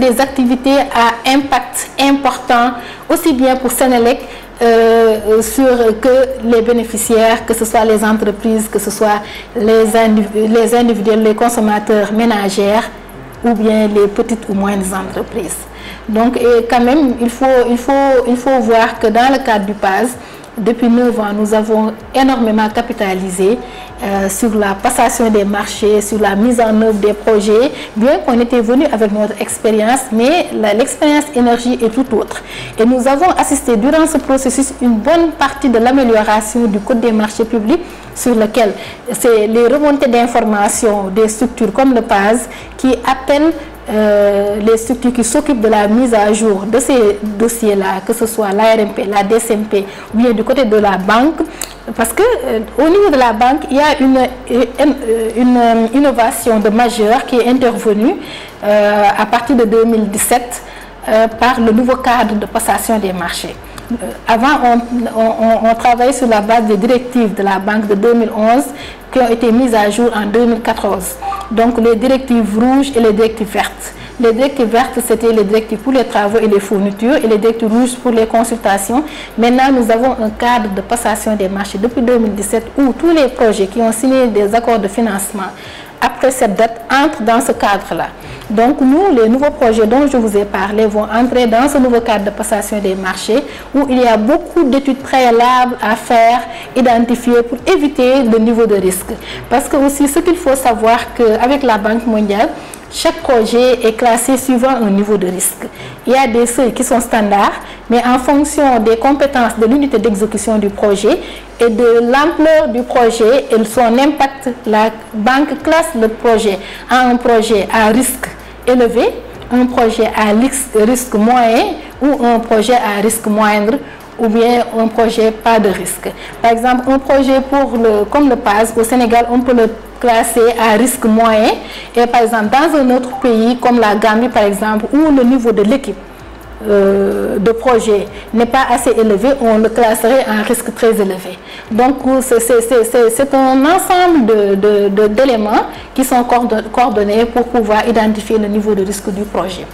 des activités à impact important, aussi bien pour Sénélec que les bénéficiaires, que ce soit les entreprises, que ce soit les individuels, les consommateurs ménagères ou bien les petites ou moyennes entreprises. Donc, quand même, il faut voir que dans le cadre du PAS, depuis 9 ans, nous avons énormément capitalisé sur la passation des marchés, sur la mise en œuvre des projets, bien qu'on était venu avec notre expérience, mais l'expérience énergie est tout autre. Et nous avons assisté durant ce processus une bonne partie de l'amélioration du code des marchés publics, sur lequel c'est les remontées d'informations des structures comme le PAS qui appellent les structures qui s'occupent de la mise à jour de ces dossiers-là, que ce soit l'ARMP, la DCMP, ou bien du côté de la banque, parce que au niveau de la banque, il y a une innovation de majeure qui est intervenue à partir de 2017 par le nouveau cadre de passation des marchés. Avant, on travaillait sur la base des directives de la banque de 2011 qui ont été mises à jour en 2014. Donc les directives rouges et les directives vertes. Les directives vertes, c'était les directives pour les travaux et les fournitures, et les directives rouges pour les consultations. Maintenant, nous avons un cadre de passation des marchés depuis 2017 où tous les projets qui ont signé des accords de financement après cette date entrent dans ce cadre-là. Donc nous, les nouveaux projets dont je vous ai parlé vont entrer dans ce nouveau cadre de passation des marchés où il y a beaucoup d'études préalables à faire, identifier pour éviter le niveau de risque. Parce que aussi, ce qu'il faut savoir qu'avec la Banque mondiale, chaque projet est classé suivant un niveau de risque. Il y a des seuils qui sont standards, mais en fonction des compétences de l'unité d'exécution du projet et de l'ampleur du projet et son impact, la banque classe le projet en un projet à risque élevé, un projet à risque moyen ou un projet à risque moindre, ou bien un projet pas de risque. Par exemple, un projet comme le PAS au Sénégal, on peut le classer à risque moyen, et par exemple dans un autre pays comme la Gambie par exemple, où le niveau de l'équipe de projet n'est pas assez élevé, on le classerait en risque très élevé. Donc c'est un ensemble d'éléments qui sont coordonnés pour pouvoir identifier le niveau de risque du projet.